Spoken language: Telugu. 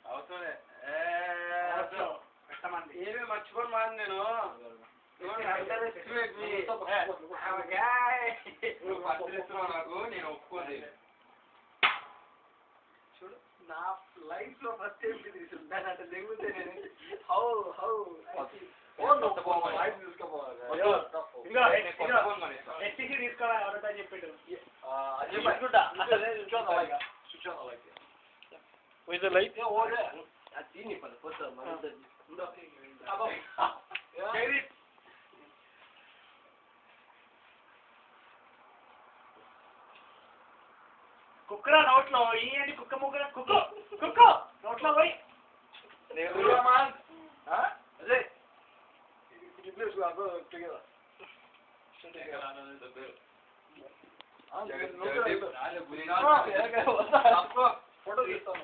అవసరమే పెట్టమండి. ఏమీ మర్చిపోను మాట నేను పరిశీలిస్తున్నావు నాకు నేను ఒప్పుకోండి. చూడు నా లైఫ్ లో ఫస్ట్ టైం తీసుకుంటాను అంటే దిగుతే నేను హౌ ఎస్టీసీ తీసుకోవాలి ఎవరైతే చెప్పాడు కుక్కరా నోట్లో ఏంటి కుక్క ముక్క కుక్క నోట్లో పోయి ఫోటో తీస్తాను.